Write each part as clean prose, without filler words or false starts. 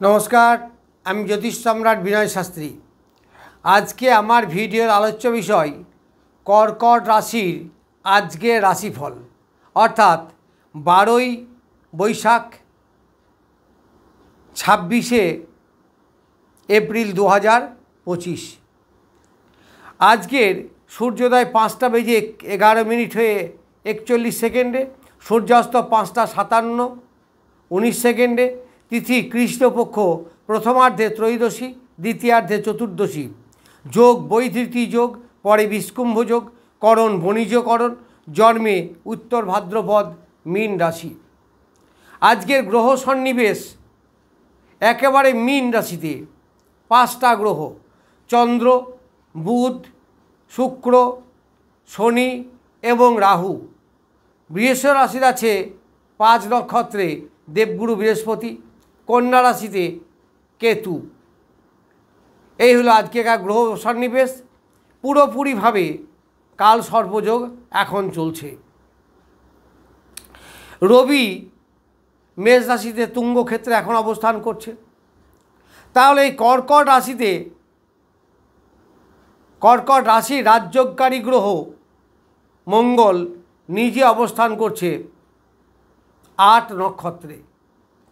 नमस्कार আমি জ্যোতিষ সম্রাট বিনয় শাস্ত্রী। আজকে আমার ভিডিওর আলোচ্য বিষয় কর্কট রাশির আজকে রাশিফল অর্থাৎ 12ই বৈশাখ 26শে এপ্রিল 2025। আজকের সূর্যোদয় 5টা বেজে 11 মিনিট হয়ে 41 সেকেন্ডে, সূর্যাস্ত 5টা 57 19 সেকেন্ডে, তিথি কৃষ্ণপক্ষ প্রথমার্ধে ত্রয়োদশী, দ্বিতীয়ার্ধে চতুর্দশী, যোগ বৈধৃতি যোগ, পরে বিষ্কুম্ভ যোগ, করণ বণিজকরণ, জন্মে উত্তর ভাদ্রপদ, মীন রাশি। আজকের গ্রহ সন্নিবেশ একেবারে মীন রাশিতে 5টা গ্রহ চন্দ্র, বুধ, শুক্র, শনি এবং রাহু। বৃষ রাশির আছে 5 নক্ষত্রে দেবগুরু বৃহস্পতি, কন্যা রাশিতে কেতু। এই হলো আজকেকার গ্রহ সন্নিবেশ। পুরোপুরিভাবে কাল সর্পযোগ এখন চলছে। রবি মেষ রাশিতে তুঙ্গ ক্ষেত্রে এখন অবস্থান করছে। তাহলে এই কর্কট রাশির রাজযোগকারী গ্রহ মঙ্গল নিজে অবস্থান করছে 8 নক্ষত্রে,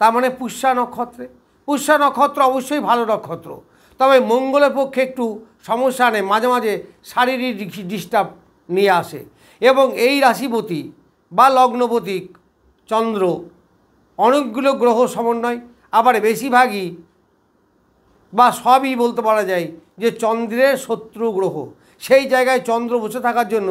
তার মানে পুষ্যা নক্ষত্রে। পুষ্যা নক্ষত্র অবশ্যই ভালো নক্ষত্র, তবে মঙ্গলের পক্ষে একটু সমস্যা নেই, মাঝে মাঝে শারীরিক ডিস্টার্ব নিয়ে আসে। এবং এই রাশিপতি বা লগ্নপতি চন্দ্র অনেকগুলো গ্রহ সমন্বয়, আবার বেশিরভাগই বা সবই বলতে পারা যায় যে চন্দ্রের শত্রু গ্রহ। সেই জায়গায় চন্দ্র বসে থাকার জন্য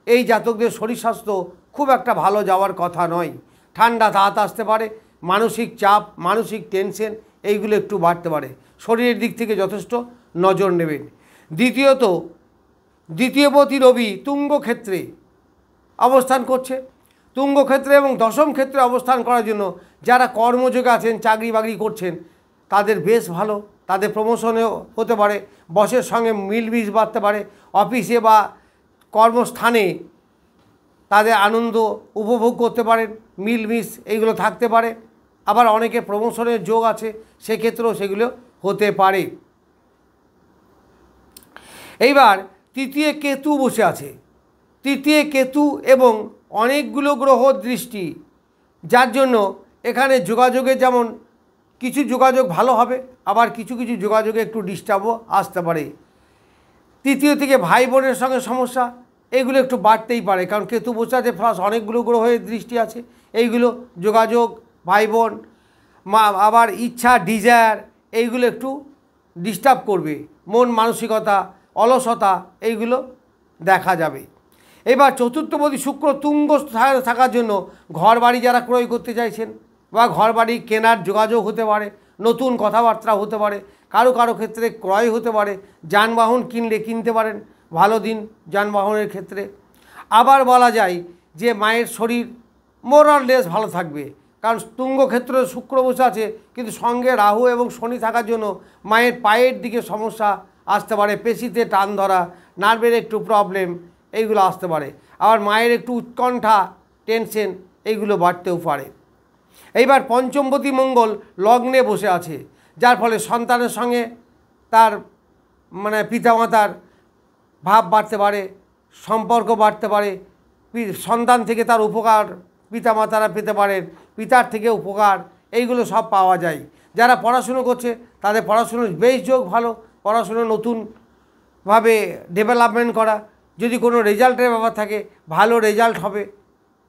এই জাতকদের শরীর স্বাস্থ্য খুব একটা ভালো যাওয়ার কথা নয়। ঠান্ডা তাত আসতে পারে, মানসিক চাপ, মানসিক টেনশন এইগুলো একটু বাড়তে পারে। শরীরের দিক থেকে যথেষ্ট নজর নেবেন। দ্বিতীয়পতি রবি তুঙ্গ ক্ষেত্রে অবস্থান করছে। তুঙ্গ ক্ষেত্রে এবং দশম ক্ষেত্রে অবস্থান করার জন্য যারা কর্মযোগে আছেন, চাকরি বাকরি করছেন, তাদের বেশ ভালো। তাদের প্রমোশনেও হতে পারে, বসের সঙ্গে মিলমিশ বাড়তে পারে, অফিসে বা কর্মস্থানে তাদের আনন্দ উপভোগ করতে পারেন, মিলমিশ এইগুলো থাকতে পারে। আবার অনেকে প্রমোশনের যোগ আছে, সেক্ষেত্রেও সেগুলো হতে পারে। এইবার তৃতীয় কেতু বসে আছে। তৃতীয় কেতু এবং অনেকগুলো গ্রহ দৃষ্টি, যার জন্য এখানে যোগাযোগে যেমন কিছু যোগাযোগ ভালো হবে, আবার কিছু কিছু যোগাযোগে একটু ডিস্টার্বও আসতে পারে। তৃতীয় থেকে ভাই বোনের সঙ্গে সমস্যা এইগুলো একটু বাড়তেই পারে, কারণ কেতু বসে আছে প্লাস অনেকগুলো গ্রহের দৃষ্টি আছে। এইগুলো যোগাযোগ, ভাই বোন, আবার ইচ্ছা, ডিজায়ার এইগুলো একটু ডিস্টার্ব করবে। মন মানসিকতা, অলসতা এইগুলো দেখা যাবে। এবার চতুর্থপতি শুক্র তুঙ্গ থাকার জন্য ঘর বাড়ি যারা ক্রয় করতে চাইছেন বা ঘর বাড়ি কেনার যোগাযোগ হতে পারে, নতুন কথাবার্তা হতে পারে, কারো কারো ক্ষেত্রে ক্রয় হতে পারে, যানবাহন কিনতে পারেন, ভালো দিন যানবাহনের ক্ষেত্রে। আবার বলা যায় যে মায়ের শরীর মোরাললেস ভালো থাকবে, কারণ তুঙ্গ ক্ষেত্রে শুক্র বসে আছে, কিন্তু সঙ্গে রাহু এবং শনি থাকার জন্য মায়ের পায়ের দিকে সমস্যা আসতে পারে, পেশিতে টান ধরা, নার্ভের একটু প্রবলেম এইগুলো আসতে পারে। আবার মায়ের একটু উৎকণ্ঠা, টেনশন এইগুলো বাড়তেও পারে। এইবার পঞ্চমপতি মঙ্গল লগ্নে বসে আছে, যার ফলে সন্তানের সঙ্গে তার পিতামাতার ভাব বাড়তে পারে, সম্পর্ক বাড়তে পারে। সন্তান থেকে তার উপকার পিতামাতারা পেতে পারেন, পিতার থেকে উপকার এইগুলো সব পাওয়া যায়। যারা পড়াশুনো করছে তাদের পড়াশুনোর বেশ যোগ ভালো, পড়াশুনো নতুনভাবে ডেভেলপমেন্ট করা। যদি কোনো রেজাল্টের ব্যাপার থাকে ভালো রেজাল্ট হবে,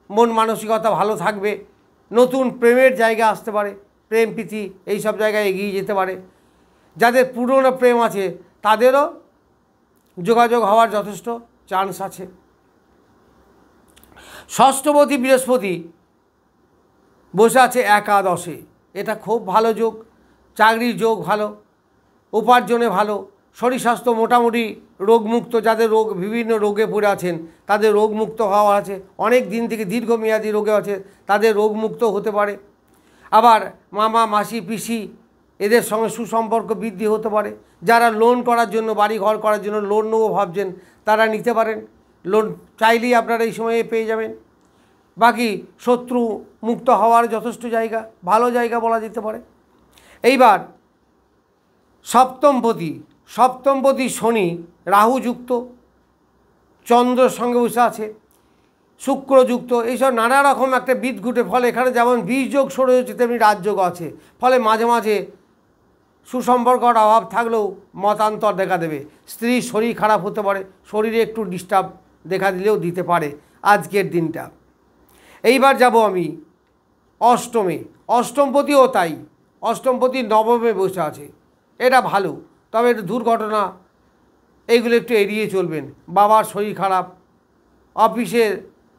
মন মানসিকতা ভালো থাকবে, নতুন প্রেমের জায়গা আসতে পারে, প্রেম প্রীতি এইসব জায়গায় এগিয়ে যেতে পারে। যাদের পুরনো প্রেম আছে তাদেরও যোগাযোগ হওয়ার যথেষ্ট চান্স আছে। ষষ্ঠপতি বৃহস্পতি বসে আছে একাদশে, এটা খুব ভালো যোগ। চাকরির যোগ ভালো, উপার্জনে ভালো, শরীর স্বাস্থ্য মোটামুটি রোগমুক্ত। যাদের বিভিন্ন রোগে পড়ে আছেন তাদের রোগমুক্ত হওয়া আছে, অনেক দিন থেকে দীর্ঘমেয়াদী রোগে আছে তাদের রোগমুক্ত হতে পারে। আবার মামা মাসি পিসি এদের সঙ্গে সুসম্পর্ক বৃদ্ধি হতে পারে। যারা লোন করার জন্য, বাড়ি ঘর করার জন্য লোন নেবো ভাবছেন তারা নিতে পারেন, লোন চাইলেই আপনারা এই সময়ে পেয়ে যাবেন। বাকি শত্রু মুক্ত হওয়ার যথেষ্ট জায়গা, ভালো জায়গা বলা যেতে পারে। এইবার সপ্তমপতি শনি রাহুযুক্ত, চন্দ্রের সঙ্গে বসে আছে, শুক্রযুক্ত, এইসব নানা রকম একটা বিদঘুটে ফলে এখানে যেমন বীজযোগ সরে হচ্ছে তেমনি রাজযোগ আছে। ফলে মাঝে মাঝে সুসম্পর্কর অভাব থাকলেও মতান্তর দেখা দেবে। স্ত্রীর শরীর খারাপ হতে পারে, শরীরে একটু ডিস্টার্ব দেখা দিলেও দিতে পারে আজকের দিনটা। এইবার যাব আমি অষ্টমে। অষ্টমপতিও তাই, অষ্টমপতি নবমে বসে আছে, এটা ভালো, তবে একটু দুর্ঘটনা এইগুলো একটু এড়িয়ে চলবেন। বাবার শরীর খারাপ, অফিসের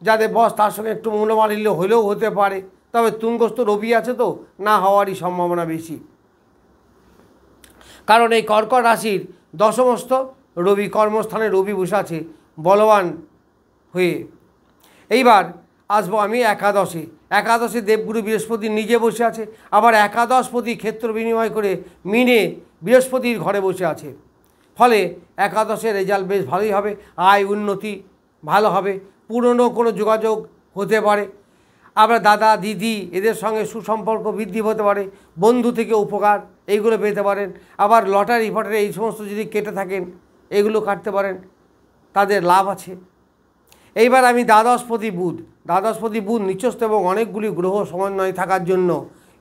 যাদের বস তার সঙ্গে একটু মনোমালিন্য হলেও হতে পারে, তবে তুঙ্গস্থ রবি আছে তো না হওয়ারই সম্ভাবনা বেশি, কারণ এই কর্কট রাশির দশমস্থ রবি, কর্মস্থানে রবি বসে আছে বলবান হয়ে। এইবার আসবো আমি একাদশে। একাদশে দেবগুরু বৃহস্পতি নিজে বসে আছে, আবার একাদশপতি ক্ষেত্র বিনিময় করে মিনে বৃহস্পতির ঘরে বসে আছে। ফলে একাদশের রেজাল্ট বেশ ভালোই হবে, আয় উন্নতি ভালো হবে, পুরনো কোনো যোগাযোগ হতে পারে, আবার দাদা দিদি এদের সঙ্গে সুসম্পর্ক বৃদ্ধি হতে পারে, বন্ধু থেকে উপকার এইগুলো পেতে পারেন। আবার লটারি ফটারি এই সমস্ত যদি কেটে থাকেন এগুলো কাটতে পারেন, তাদের লাভ আছে। এইবার আমি দ্বাদশপতি বুধ নিচস্থ এবং অনেকগুলি গ্রহ সমন্বয় থাকার জন্য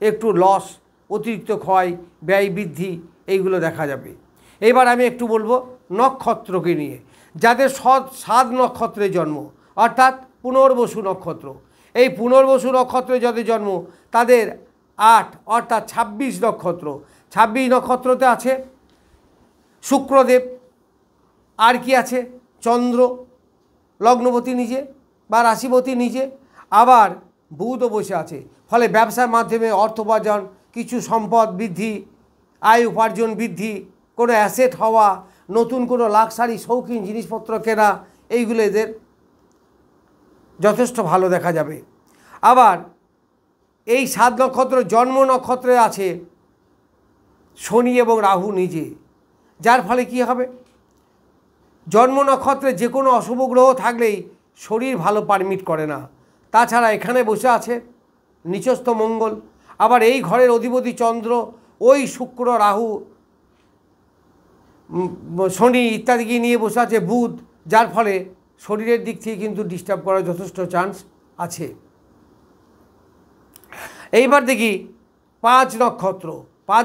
একটু লস, অতিরিক্ত ক্ষয়, ব্যয় বৃদ্ধি এইগুলো দেখা যাবে। এবার আমি একটু বলবো নক্ষত্রকে নিয়ে। যাদের 7 নক্ষত্রে জন্ম, অর্থাৎ পুনর্বসু নক্ষত্র, এই পুনর্বসু নক্ষত্রে যাদের জন্ম তাদের 8 অর্থাৎ 26 নক্ষত্র। 26 নক্ষত্রতে আছে শুক্রদেব, আর কি আছে চন্দ্র লগ্নপতি নিজে বা রাশিপতি নিজে, আবার বুধও বসে আছে। ফলে ব্যবসার মাধ্যমে অর্থ উপার্জন, কিছু সম্পদ বৃদ্ধি, আয় উপার্জন বৃদ্ধি, কোনো অ্যাসেট হওয়া, নতুন কোনো লাক্সারি শৌখিন জিনিসপত্র কেনা, এইগুলো এদের যথেষ্ট ভালো দেখা যাবে। আবার এই 7 নক্ষত্র জন্ম নক্ষত্রে আছে শনি এবং রাহু নিজে, যার ফলে কি হবে, জন্ম নক্ষত্রে যে কোনো অশুভ গ্রহ থাকলেই শরীর ভালো পারমিট করে না। তাছাড়া এখানে বসে আছে নিচস্থ মঙ্গল, আবার এই ঘরের অধিপতি চন্দ্র, ওই শুক্র রাহু শনি ইত্যাদিকে নিয়ে বসে আছে বুধ, যার ফলে শরীরের দিক থেকে কিন্তু ডিস্টার্ব করার যথেষ্ট চান্স আছে। এইবার দেখি 5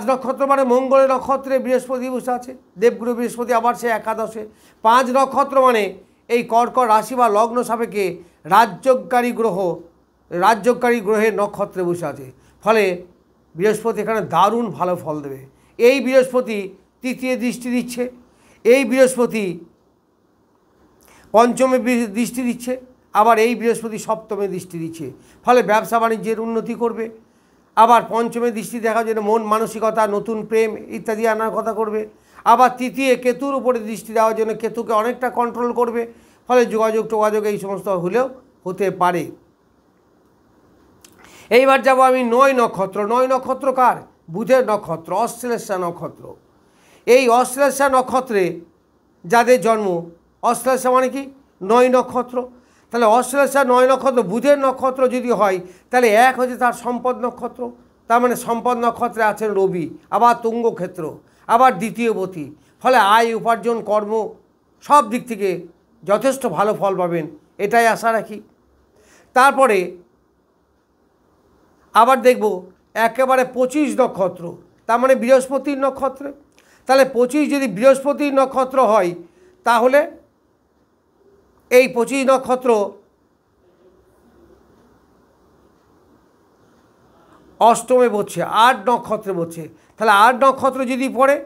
নক্ষত্র মানে মঙ্গলের নক্ষত্রে বৃহস্পতি বসে আছে, দেবগুরু বৃহস্পতি, আবার সে একাদশে। 5 নক্ষত্র মানে এই কর্কট রাশি বা লগ্ন সাপেক্ষে রাজ্যকারী গ্রহের নক্ষত্রে বসে আছে। ফলে বৃহস্পতি এখানে দারুণ ভালো ফল দেবে। এই বৃহস্পতি তৃতীয় দৃষ্টি দিচ্ছে, এই বৃহস্পতি পঞ্চমে দৃষ্টি দিচ্ছে, আবার এই বৃহস্পতি সপ্তমে দৃষ্টি দিচ্ছে। ফলে ব্যবসা বাণিজ্যের উন্নতি করবে। আবার পঞ্চমে দৃষ্টি দেখার জন্য মন মানসিকতা, নতুন প্রেম ইত্যাদি আনার কথা করবে। আবার তৃতীয় কেতুর উপরে দৃষ্টি দেওয়ার জন্য কেতুকে অনেকটা কন্ট্রোল করবে। ফলে যোগাযোগ এই সমস্ত হলেও হতে পারে। এইবার যাব আমি 9 নক্ষত্র। 9 নক্ষত্র কার? বুধের নক্ষত্র, অশ্লেষা নক্ষত্র। এই অশ্লেষা নক্ষত্রে যাদের জন্ম, অশ্লেষা মানে কি 9 নক্ষত্র, তাহলে অশ্লেষা 9 নক্ষত্র বুধের নক্ষত্র যদি হয় তাহলে এক হচ্ছে তার সম্পদ নক্ষত্র, তার মানে সম্পদ নক্ষত্রে আছেন রবি, আবার তুঙ্গক্ষেত্র, আবার দ্বিতীয়পতি। ফলে আয় উপার্জন কর্ম সব দিক থেকে যথেষ্ট ভালো ফল পাবেন, এটাই আশা রাখি। তারপরে আবার দেখব একেবারে 25 নক্ষত্র, তার মানে বৃহস্পতির নক্ষত্রে। তাহলে 25 যদি বৃহস্পতির নক্ষত্র হয় তাহলে এই 25 নক্ষত্র অষ্টমে বসছে, 8 নক্ষত্রে বসছে। তাহলে 8 নক্ষত্র যদি পড়ে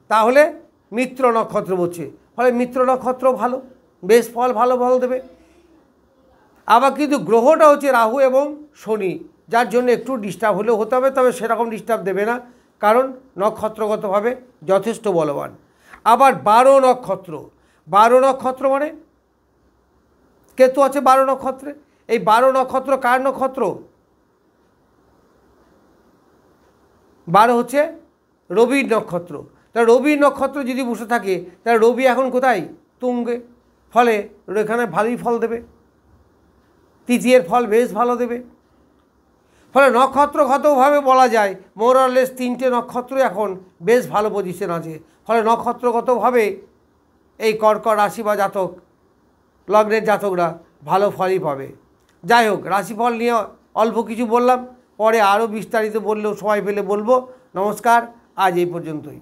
তাহলে মিত্র নক্ষত্র বসছে। ফলে মিত্র নক্ষত্র ভালো, বেশ ভালো ফল দেবে। আবার কিন্তু গ্রহটা হচ্ছে রাহু এবং শনি, যার জন্য একটু ডিস্টার্ব হলেও হতে হবে, তবে সেরকম ডিস্টার্ব দেবে না, কারণ নক্ষত্রগতভাবে যথেষ্ট বলবান। আবার 12 নক্ষত্র মানে কেতু আছে 12 নক্ষত্রে। এই 12 নক্ষত্র কার নক্ষত্র? 12 হচ্ছে রবির নক্ষত্র। তা রবির নক্ষত্র যদি বসে থাকে তাহলে রবি এখন কোথায়? তুঙ্গে। ফলে এখানে ভালোই ফল দেবে, তৃতীয়ের ফল বেশ ভালো দেবে। ফলে নক্ষত্রগতভাবে বলা যায় মোরালেস 3টে নক্ষত্র এখন বেশ ভালো পজিশন আছে। ফলে নক্ষত্রগতভাবে এই কর্কট রাশি বা জাতক লগ্নের জাতকরা ভালো ফলই পাবে। যাই হোক, রাশিফল নিয়ে অল্প কিছু বললাম, পরে আরও বিস্তারিত বললেও সময় পেলে বলবো। নমস্কার, আজ এই পর্যন্তই।